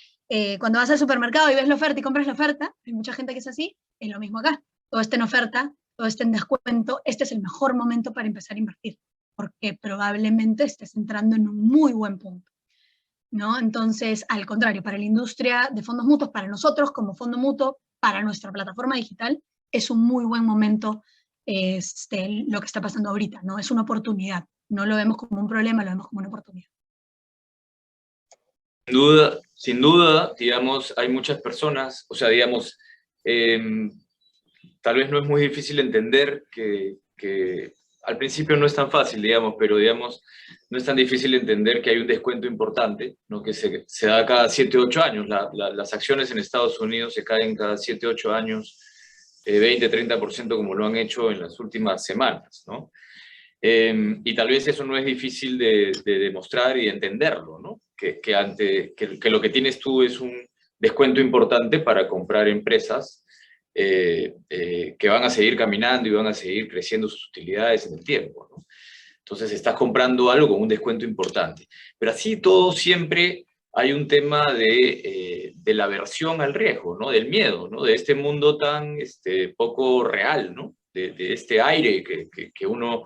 cuando vas al supermercado y ves la oferta y compras la oferta, hay mucha gente que es así, es lo mismo acá. Todo está en oferta, todo está en descuento, este es el mejor momento para empezar a invertir, porque probablemente estés entrando en un muy buen punto, ¿no? Entonces, al contrario, para la industria de fondos mutuos, para nosotros como fondo mutuo, para nuestra plataforma digital, es un muy buen momento lo que está pasando ahorita, ¿no? Es una oportunidad. No lo vemos como un problema, lo vemos como una oportunidad. Sin duda, digamos, hay muchas personas, o sea, digamos, tal vez no es muy difícil entender que al principio no es tan fácil, digamos, pero digamos, no es tan difícil entender que hay un descuento importante, ¿no? Que se da cada 7 o 8 años. Las acciones en Estados Unidos se caen cada 7 o 8 años, 20-30%, como lo han hecho en las últimas semanas, ¿no? Y tal vez eso no es difícil de demostrar y entenderlo, ¿no? Que lo que tienes tú es un descuento importante para comprar empresas que van a seguir caminando y van a seguir creciendo sus utilidades en el tiempo, ¿no? Entonces estás comprando algo con un descuento importante. Pero así todo siempre hay un tema de la aversión al riesgo, ¿no? Del miedo, ¿no? De este mundo tan poco real, ¿no? De este aire que uno,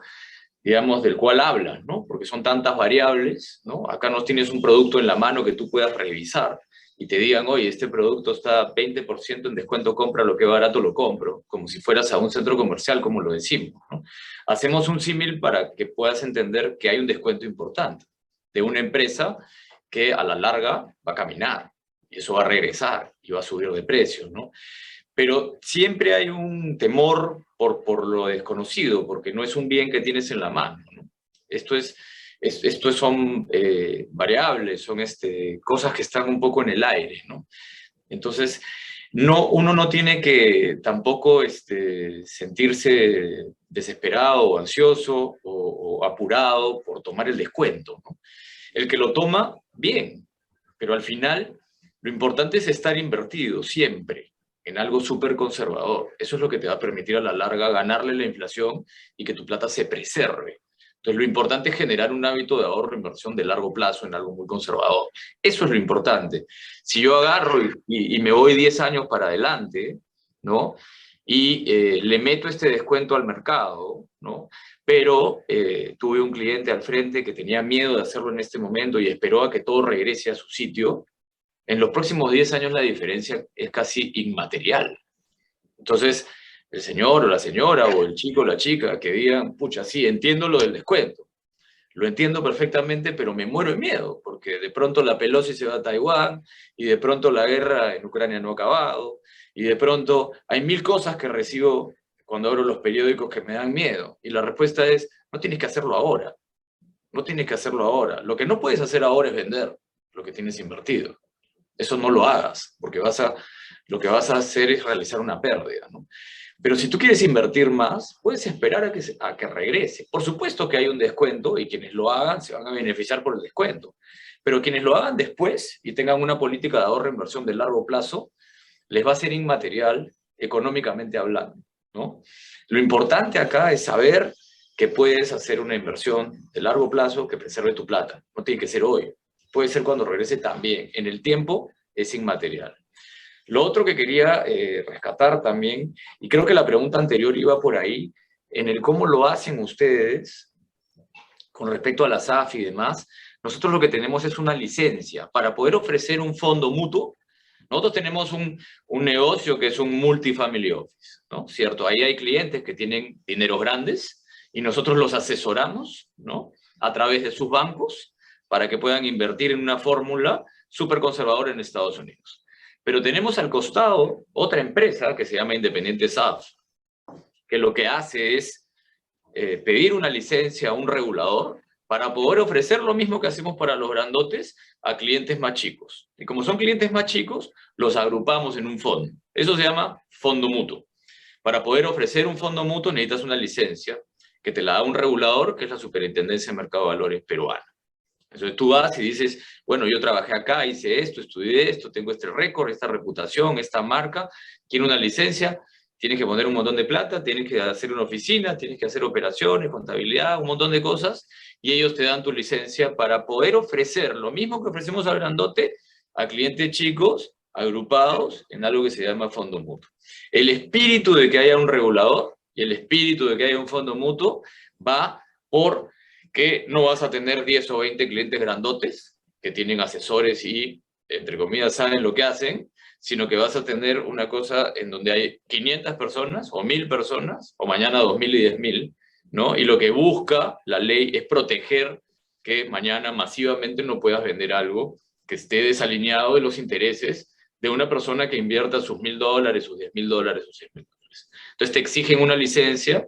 digamos, del cual hablas, ¿no? Porque son tantas variables, ¿no? Acá no tienes un producto en la mano que tú puedas revisar y te digan, oye, este producto está 20% en descuento, compra lo que barato lo compro, como si fueras a un centro comercial, como lo decimos, ¿no? Hacemos un símil para que puedas entender que hay un descuento importante de una empresa que a la larga va a caminar, y eso va a regresar y va a subir de precio, ¿no? Pero siempre hay un temor por lo desconocido, porque no es un bien que tienes en la mano, ¿no? Esto son variables, son cosas que están un poco en el aire, ¿no? Entonces, uno no tiene que tampoco sentirse desesperado o ansioso o apurado por tomar el descuento, ¿no? El que lo toma, bien, pero al final lo importante es estar invertido siempre en algo súper conservador. Eso es lo que te va a permitir a la larga ganarle la inflación y que tu plata se preserve. Entonces, lo importante es generar un hábito de ahorro e inversión de largo plazo en algo muy conservador. Eso es lo importante. Si yo agarro y me voy 10 años para adelante, ¿no? y le meto este descuento al mercado, ¿no? Pero tuve un cliente al frente que tenía miedo de hacerlo en este momento y esperó a que todo regrese a su sitio. En los próximos 10 años la diferencia es casi inmaterial. Entonces, el señor o la señora o el chico o la chica que digan, pucha, sí, entiendo lo del descuento, lo entiendo perfectamente, pero me muero de miedo, porque de pronto la Pelosi se va a Taiwán, y de pronto la guerra en Ucrania no ha acabado, y de pronto hay 1000 cosas que recibo cuando abro los periódicos que me dan miedo. Y la respuesta es, no tienes que hacerlo ahora. No tienes que hacerlo ahora. Lo que no puedes hacer ahora es vender lo que tienes invertido. Eso no lo hagas, porque lo que vas a hacer es realizar una pérdida, ¿no? Pero si tú quieres invertir más, puedes esperar a que regrese. Por supuesto que hay un descuento y quienes lo hagan se van a beneficiar por el descuento. Pero quienes lo hagan después y tengan una política de ahorro e inversión de largo plazo, les va a ser inmaterial económicamente hablando, ¿no? Lo importante acá es saber que puedes hacer una inversión de largo plazo que preserve tu plata. No tiene que ser hoy. Puede ser cuando regrese también. En el tiempo es inmaterial. Lo otro que quería rescatar también, y creo que la pregunta anterior iba por ahí, en el cómo lo hacen ustedes con respecto a la SAF y demás. Nosotros lo que tenemos es una licencia para poder ofrecer un fondo mutuo. Nosotros tenemos un negocio que es un multifamily office, ¿no? ¿Cierto? Ahí hay clientes que tienen dineros grandes y nosotros los asesoramos, ¿no? A través de sus bancos para que puedan invertir en una fórmula súper conservadora en Estados Unidos. Pero tenemos al costado otra empresa que se llama Independiente SAF, que lo que hace es pedir una licencia a un regulador para poder ofrecer lo mismo que hacemos para los grandotes a clientes más chicos. Y como son clientes más chicos, los agrupamos en un fondo. Eso se llama fondo mutuo. Para poder ofrecer un fondo mutuo necesitas una licencia que te la da un regulador, que es la Superintendencia de Mercado de Valores peruana. Entonces tú vas y dices, bueno, yo trabajé acá, hice esto, estudié esto, tengo este récord, esta reputación, esta marca, quiero una licencia, tienes que poner un montón de plata, tienes que hacer una oficina, tienes que hacer operaciones, contabilidad, un montón de cosas, y ellos te dan tu licencia para poder ofrecer lo mismo que ofrecemos al grandote a clientes chicos, agrupados en algo que se llama fondo mutuo. El espíritu de que haya un regulador y el espíritu de que haya un fondo mutuo va por que no vas a tener 10 o 20 clientes grandotes que tienen asesores y, entre comillas, saben lo que hacen, sino que vas a tener una cosa en donde hay 500 personas o 1000 personas, o mañana 2000 y 10.000, ¿no? Y lo que busca la ley es proteger que mañana masivamente no puedas vender algo que esté desalineado de los intereses de una persona que invierta sus $1000, sus $10.000, sus $100.000. Entonces te exigen una licencia,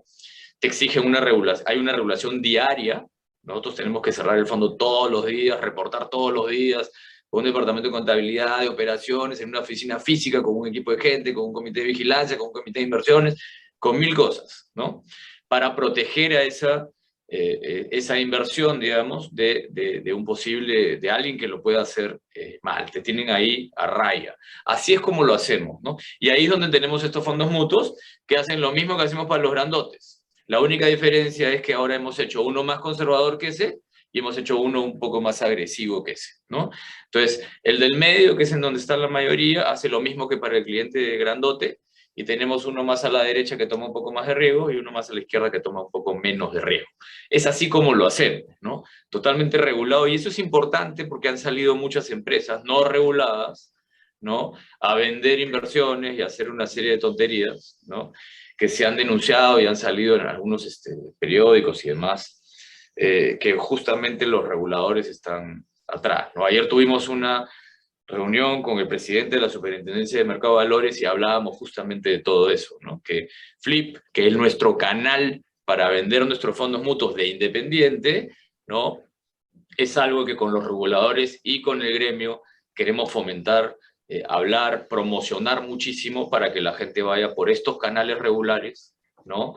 te exigen una regulación, hay una regulación diaria. Nosotros tenemos que cerrar el fondo todos los días, reportar todos los días, con un departamento de contabilidad, de operaciones, en una oficina física, con un equipo de gente, con un comité de vigilancia, con un comité de inversiones, con 1000 cosas, ¿no? Para proteger a esa inversión, digamos, de un posible, de alguien que lo pueda hacer mal. Te tienen ahí a raya. Así es como lo hacemos, ¿no? Y ahí es donde tenemos estos fondos mutuos que hacen lo mismo que hacemos para los grandotes. La única diferencia es que ahora hemos hecho uno más conservador que ese y hemos hecho uno un poco más agresivo que ese, ¿no? Entonces, el del medio, que es en donde está la mayoría, hace lo mismo que para el cliente grandote, y tenemos uno más a la derecha que toma un poco más de riesgo y uno más a la izquierda que toma un poco menos de riesgo. Es así como lo hacemos, ¿no? Totalmente regulado, y eso es importante porque han salido muchas empresas no reguladas, ¿no? A vender inversiones y a hacer una serie de tonterías, ¿no? Que se han denunciado y han salido en algunos periódicos y demás, que justamente los reguladores están atrás, ¿no? Ayer tuvimos una reunión con el presidente de la Superintendencia de Mercado de Valores y hablábamos justamente de todo eso, ¿no? Que Flip, que es nuestro canal para vender nuestros fondos mutuos de Independiente, ¿no? Es algo que con los reguladores y con el gremio queremos fomentar, hablar, promocionar muchísimo para que la gente vaya por estos canales regulares, ¿no?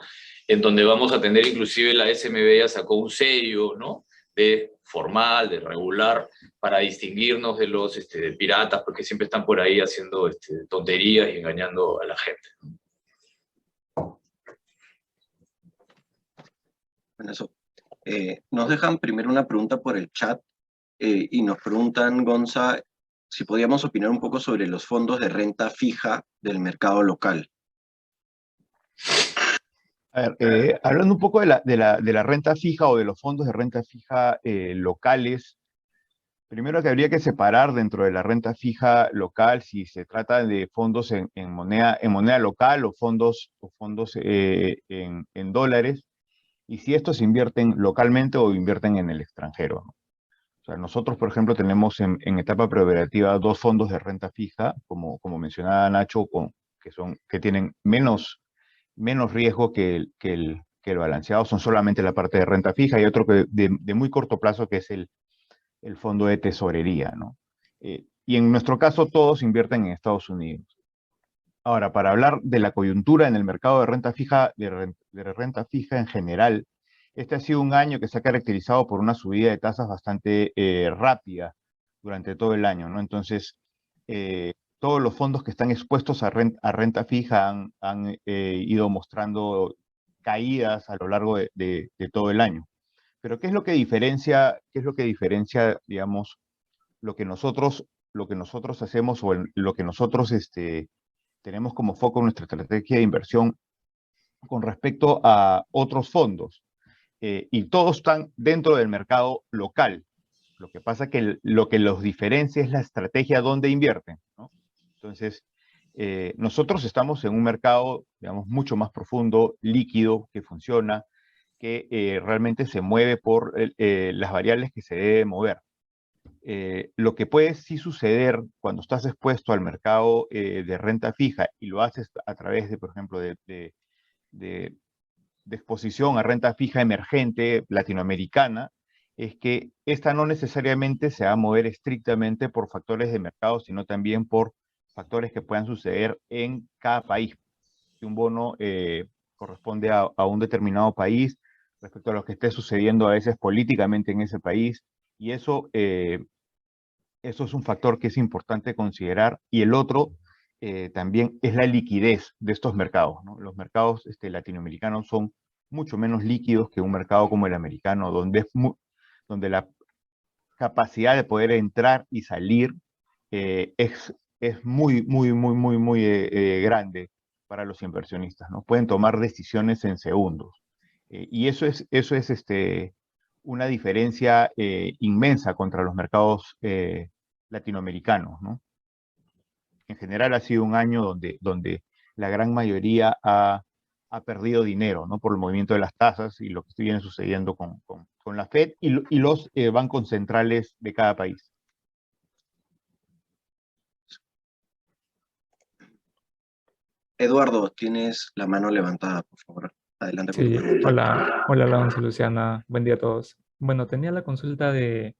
En donde vamos a tener, inclusive la SMB ya sacó un sello, ¿no? De formal, de regular, para distinguirnos de los de piratas, porque siempre están por ahí haciendo tonterías y engañando a la gente. Bueno, eso. Nos dejan primero una pregunta por el chat y nos preguntan, Gonza, si podíamos opinar un poco sobre los fondos de renta fija del mercado local. A ver, hablando un poco de la renta fija o de los fondos de renta fija locales, primero que habría que separar dentro de la renta fija local si se trata de fondos en moneda local o fondos en dólares, y si estos invierten localmente o invierten en el extranjero, ¿no? O sea, nosotros, por ejemplo, tenemos en etapa preoperativa dos fondos de renta fija, como mencionaba Nacho, que tienen menos riesgo que el balanceado, son solamente la parte de renta fija, y otro de muy corto plazo, que es el fondo de tesorería, ¿no? Y en nuestro caso todos invierten en Estados Unidos. Ahora, para hablar de la coyuntura en el mercado de renta fija, de renta fija en general, este ha sido un año que se ha caracterizado por una subida de tasas bastante rápida durante todo el año, ¿no? Entonces, todos los fondos que están expuestos a renta fija han ido mostrando caídas a lo largo de todo el año. Pero ¿qué es lo que diferencia, digamos, lo que nosotros hacemos o lo que nosotros tenemos como foco en nuestra estrategia de inversión con respecto a otros fondos? Y todos están dentro del mercado local. Lo que pasa que lo que los diferencia es la estrategia donde invierten, ¿no? Entonces, nosotros estamos en un mercado, digamos, mucho más profundo, líquido, que funciona, que realmente se mueve por las variables que se debe mover. Lo que puede sí suceder cuando estás expuesto al mercado de renta fija y lo haces a través de, por ejemplo, de exposición a renta fija emergente latinoamericana, es que esta no necesariamente se va a mover estrictamente por factores de mercado, sino también por factores que puedan suceder en cada país. Si un bono corresponde a un determinado país respecto a lo que esté sucediendo a veces políticamente en ese país, y eso es un factor que es importante considerar. Y el otro también es la liquidez de estos mercados, ¿no? Los mercados latinoamericanos son mucho menos líquidos que un mercado como el americano, donde la capacidad de poder entrar y salir es muy, muy, muy, muy, muy grande para los inversionistas, ¿no? Pueden tomar decisiones en segundos. Y eso es una diferencia inmensa contra los mercados latinoamericanos, ¿no? En general ha sido un año donde la gran mayoría ha perdido dinero, ¿no? Por el movimiento de las tasas y lo que viene sucediendo con la Fed y los bancos centrales de cada país. Eduardo, tienes la mano levantada, por favor. Adelante con tu Sí, pregunta. hola Alonso, Luciana, buen día a todos. Bueno, tenía la consulta de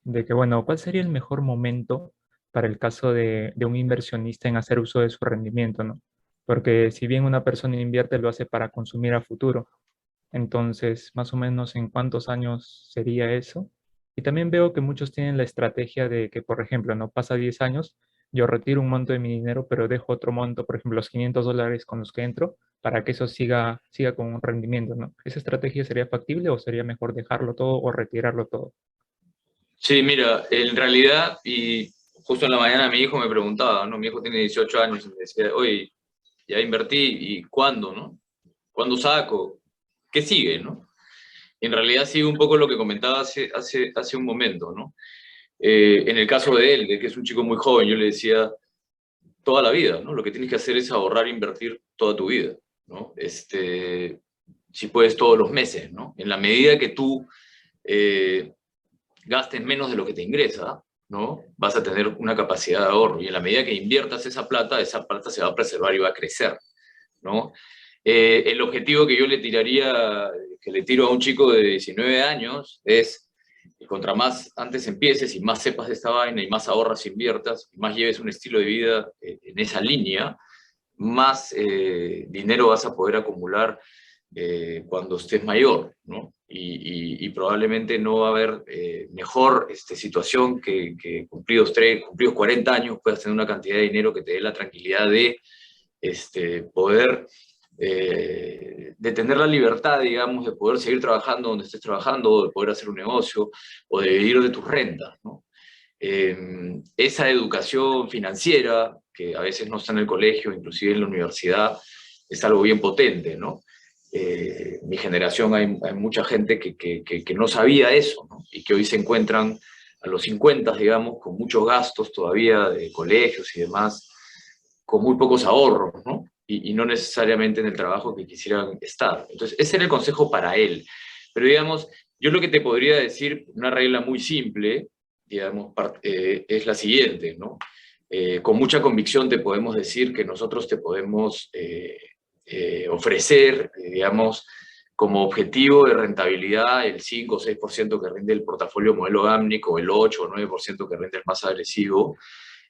que, bueno, ¿cuál sería el mejor momento para el caso de un inversionista en hacer uso de su rendimiento, ¿no? Porque si bien una persona invierte, lo hace para consumir a futuro. Entonces, más o menos, ¿en cuántos años sería eso? Y también veo que muchos tienen la estrategia de que, por ejemplo, no pasa 10 años, yo retiro un monto de mi dinero, pero dejo otro monto, por ejemplo, los $500 con los que entro, para que eso siga con un rendimiento, ¿no? ¿Esa estrategia sería factible o sería mejor dejarlo todo o retirarlo todo? Sí, mira, en realidad, y justo en la mañana mi hijo me preguntaba, ¿no? Mi hijo tiene 18 años y me decía, oye, ya invertí, ¿y cuándo, no? ¿Cuándo saco? ¿Qué sigue, no? Y en realidad sigue un poco lo que comentaba hace un momento, ¿no? En el caso de él, de que es un chico muy joven, yo le decía, toda la vida, ¿no? Lo que tienes que hacer es ahorrar e invertir toda tu vida, ¿no? Si puedes todos los meses, ¿no? En la medida que tú gastes menos de lo que te ingresa, ¿no? Vas a tener una capacidad de ahorro, y en la medida que inviertas esa plata se va a preservar y va a crecer, ¿no? El objetivo que yo le tiro a un chico de 19 años es, contra más antes empieces y más sepas de esta vaina y más ahorras, inviertas, y más lleves un estilo de vida en esa línea, más dinero vas a poder acumular cuando estés mayor, ¿no? Y probablemente no va a haber mejor situación que cumplidos 40 años puedas tener una cantidad de dinero que te dé la tranquilidad de poder de tener la libertad, digamos, de poder seguir trabajando donde estés trabajando, de poder hacer un negocio o de vivir de tus rentas, ¿no? Esa educación financiera, que a veces no está en el colegio, inclusive en la universidad, es algo bien potente, ¿no? Mi generación hay mucha gente que no sabía eso, ¿no? Y que hoy se encuentran a los 50, digamos, con muchos gastos todavía de colegios y demás, con muy pocos ahorros, ¿no? Y no necesariamente en el trabajo que quisieran estar. Entonces, ese era el consejo para él. Pero, digamos, yo lo que te podría decir, una regla muy simple, digamos, es la siguiente, ¿no? Con mucha convicción te podemos decir que nosotros te podemos ofrecer, digamos, como objetivo de rentabilidad el 5 o 6% que rinde el portafolio modelo GAMNIC, o el 8 o 9% que rinde el más agresivo,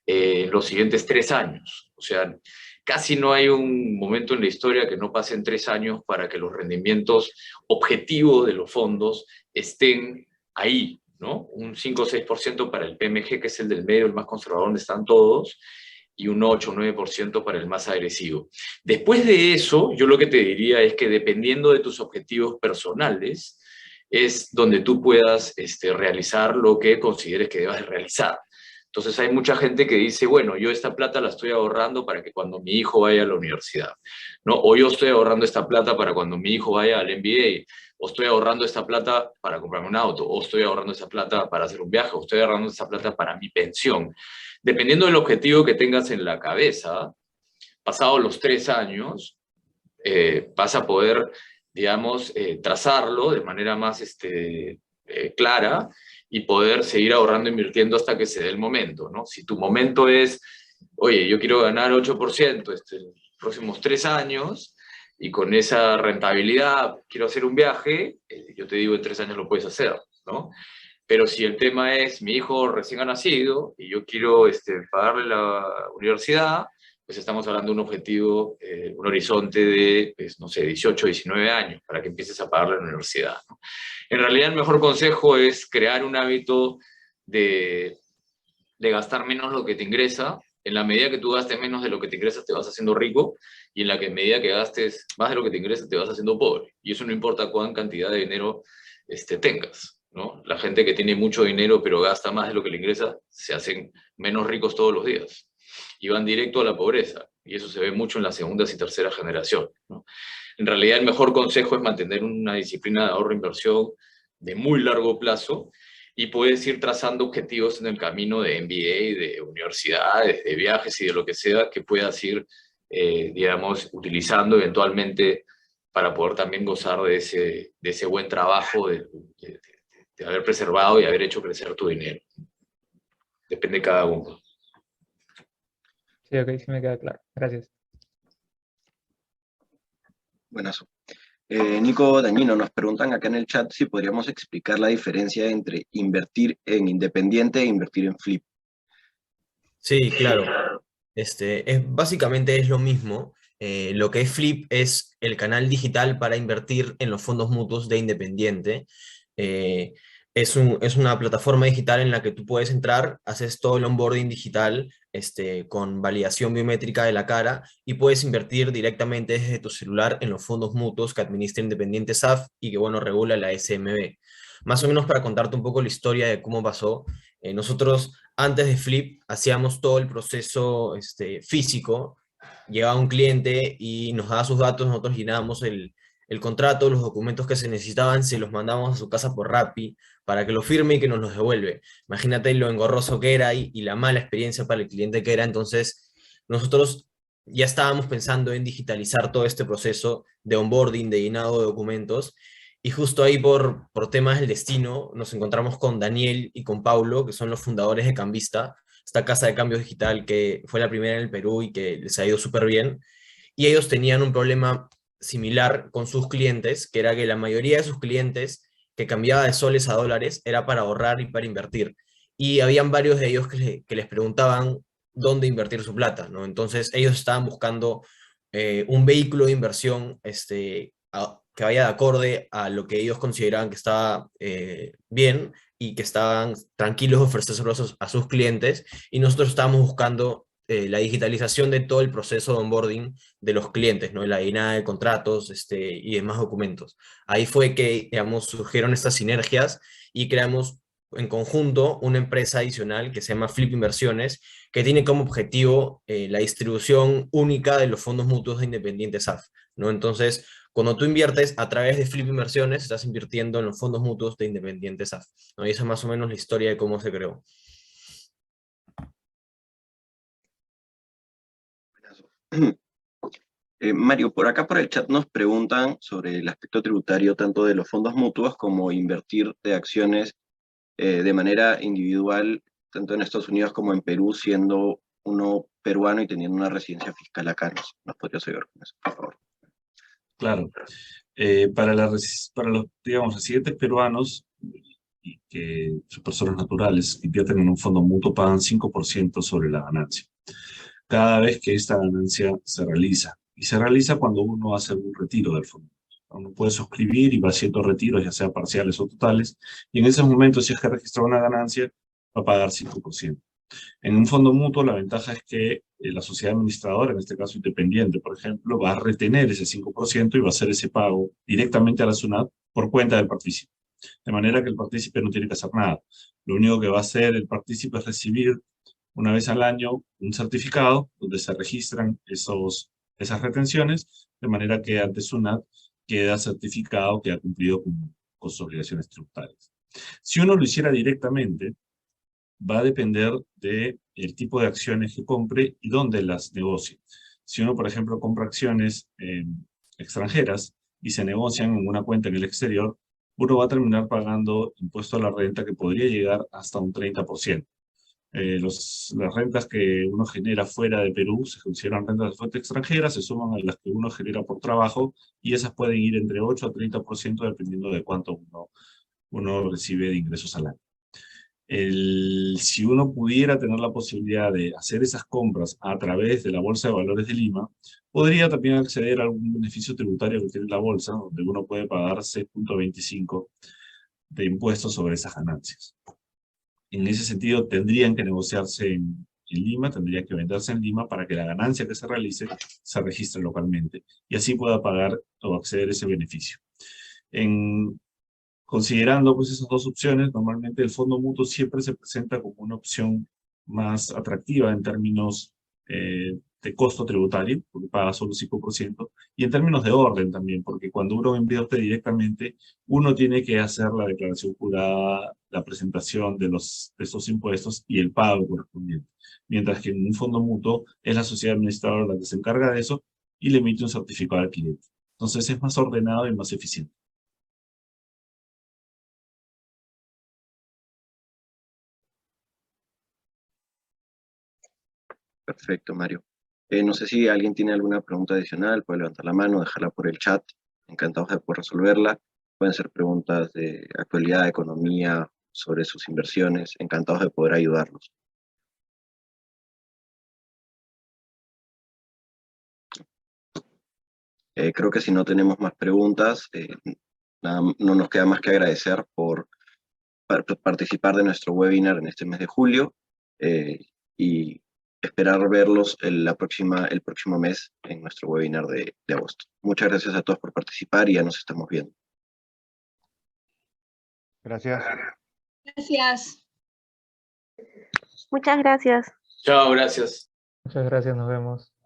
los siguientes 3 años. O sea, casi no hay un momento en la historia que no pasen 3 años para que los rendimientos objetivos de los fondos estén ahí, ¿no? Un 5 o 6% para el PMG, que es el del medio, el más conservador, donde están todos, y un 8 o 9% para el más agresivo. Después de eso, yo lo que te diría es que dependiendo de tus objetivos personales, es donde tú puedas realizar lo que consideres que debas de realizar. Entonces hay mucha gente que dice, bueno, yo esta plata la estoy ahorrando para que cuando mi hijo vaya a la universidad, ¿no? O yo estoy ahorrando esta plata para cuando mi hijo vaya al MBA, o estoy ahorrando esta plata para comprarme un auto, o estoy ahorrando esta plata para hacer un viaje, o estoy ahorrando esta plata para mi pensión. Dependiendo del objetivo que tengas en la cabeza, pasados los 3 años, vas a poder, digamos, trazarlo de manera más clara y poder seguir ahorrando, invirtiendo hasta que se dé el momento, ¿no? Si tu momento es, oye, yo quiero ganar 8% los próximos 3 años, y con esa rentabilidad quiero hacer un viaje, yo te digo, en 3 años lo puedes hacer, ¿no? Pero si el tema es mi hijo recién ha nacido y yo quiero pagarle la universidad, pues estamos hablando de un objetivo, un horizonte de, pues, no sé, 18, 19 años para que empieces a pagarle la universidad, ¿no? En realidad el mejor consejo es crear un hábito de gastar menos lo que te ingresa. En la medida que tú gastes menos de lo que te ingresa, te vas haciendo rico, y en la medida que gastes más de lo que te ingresa, te vas haciendo pobre. Y eso no importa cuán cantidad de dinero tengas, ¿no? La gente que tiene mucho dinero pero gasta más de lo que le ingresa, se hacen menos ricos todos los días y van directo a la pobreza. Y eso se ve mucho en las segundas y terceras generaciones, ¿no? En realidad el mejor consejo es mantener una disciplina de ahorro e inversión de muy largo plazo, y puedes ir trazando objetivos en el camino de MBA, de universidades, de viajes y de lo que sea que puedas ir, digamos, utilizando eventualmente para poder también gozar de ese buen trabajo de haber preservado y haber hecho crecer tu dinero. Depende de cada uno. Sí, ok, sí me queda claro. Gracias. Buenazo. Nico Dañino, nos preguntan acá en el chat si podríamos explicar la diferencia entre invertir en independiente e invertir en flip. Sí, claro. Básicamente es lo mismo. Lo que es Flip es el canal digital para invertir en los fondos mutuos de Independiente. Es una plataforma digital en la que tú puedes entrar, haces todo el onboarding digital con validación biométrica de la cara, y puedes invertir directamente desde tu celular en los fondos mutuos que administra Independiente SAF y que, bueno, regula la SMB. Más o menos para contarte un poco la historia de cómo pasó, nosotros antes de Flip hacíamos todo el proceso físico. Llegaba un cliente y nos daba sus datos, nosotros llenábamos el contrato, los documentos que se necesitaban, se los mandábamos a su casa por Rappi para que lo firme y que nos los devuelve. Imagínate lo engorroso que era y la mala experiencia para el cliente que era. Entonces, nosotros ya estábamos pensando en digitalizar todo este proceso de onboarding, de llenado de documentos, y justo ahí por temas del destino nos encontramos con Daniel y con Paulo, que son los fundadores de Cambista, esta casa de cambio digital que fue la primera en el Perú y que les ha ido súper bien. Y ellos tenían un problema similar con sus clientes, que era que la mayoría de sus clientes que cambiaba de soles a dólares era para ahorrar y para invertir. Y habían varios de ellos que les preguntaban dónde invertir su plata, ¿no? Entonces ellos estaban buscando un vehículo de inversión que vaya de acorde a lo que ellos consideraban que estaba bien y que estaban tranquilos de ofrecérselo a sus clientes, y nosotros estábamos buscando la digitalización de todo el proceso de onboarding de los clientes, ¿no? La llenada de contratos y demás documentos. Ahí fue que, digamos, surgieron estas sinergias y creamos en conjunto una empresa adicional que se llama Flip Inversiones, que tiene como objetivo la distribución única de los fondos mutuos de Independiente SAF, ¿no? Entonces, cuando tú inviertes a través de Flip Inversiones, estás invirtiendo en los fondos mutuos de Independiente SAF, ¿no? Y esa es más o menos la historia de cómo se creó. Mario, por acá por el chat nos preguntan sobre el aspecto tributario tanto de los fondos mutuos como invertir de acciones de manera individual, tanto en Estados Unidos como en Perú, siendo uno peruano y teniendo una residencia fiscal acá. ¿Nos podrías ayudar con eso, por favor? Claro. Para los, digamos, residentes peruanos y que son personas naturales que invierten en un fondo mutuo pagan 5% sobre la ganancia, cada vez que esta ganancia se realiza. Y se realiza cuando uno hace un retiro del fondo. Uno puede suscribir y va haciendo retiros, ya sea parciales o totales, y en ese momento, si es que registra una ganancia, va a pagar 5%. En un fondo mutuo, la ventaja es que la sociedad administradora, en este caso independiente, por ejemplo, va a retener ese 5% y va a hacer ese pago directamente a la SUNAT por cuenta del partícipe. De manera que el partícipe no tiene que hacer nada. Lo único que va a hacer el partícipe es recibir una vez al año un certificado donde se registran esas retenciones, de manera que ante SUNAT queda certificado que ha cumplido con sus obligaciones tributarias. Si uno lo hiciera directamente, va a depender del tipo de acciones que compre y dónde las negocie. Si uno, por ejemplo, compra acciones extranjeras y se negocian en una cuenta en el exterior, uno va a terminar pagando impuesto a la renta que podría llegar hasta un 30%. Las rentas que uno genera fuera de Perú se consideran rentas de fuente extranjera, se suman a las que uno genera por trabajo y esas pueden ir entre 8 a 30% dependiendo de cuánto uno recibe de ingresos al año. Si uno pudiera tener la posibilidad de hacer esas compras a través de la Bolsa de Valores de Lima, podría también acceder a algún beneficio tributario que tiene la bolsa, donde uno puede pagar 6.25 de impuestos sobre esas ganancias. En ese sentido, tendrían que negociarse en Lima, tendría que venderse en Lima para que la ganancia que se realice se registre localmente y así pueda pagar o acceder a ese beneficio. Considerando pues esas dos opciones, normalmente el fondo mutuo siempre se presenta como una opción más atractiva en términos de costo tributario, porque paga solo 5%, y en términos de orden también, porque cuando uno invierte directamente, uno tiene que hacer la declaración jurada, la presentación de estos impuestos y el pago correspondiente. Mientras que en un fondo mutuo es la sociedad administradora la que se encarga de eso y le emite un certificado al cliente. Entonces es más ordenado y más eficiente. Perfecto, Mario. No sé si alguien tiene alguna pregunta adicional, puede levantar la mano, dejarla por el chat. Encantados de poder resolverla. Pueden ser preguntas de actualidad, economía, sobre sus inversiones. Encantados de poder ayudarlos. Creo que si no tenemos más preguntas, no nos queda más que agradecer por participar de nuestro webinar en este mes de julio y esperar verlos el próximo mes en nuestro webinar de agosto. Muchas gracias a todos por participar y ya nos estamos viendo. Gracias. Gracias. Muchas gracias. Chao, gracias. Muchas gracias, nos vemos.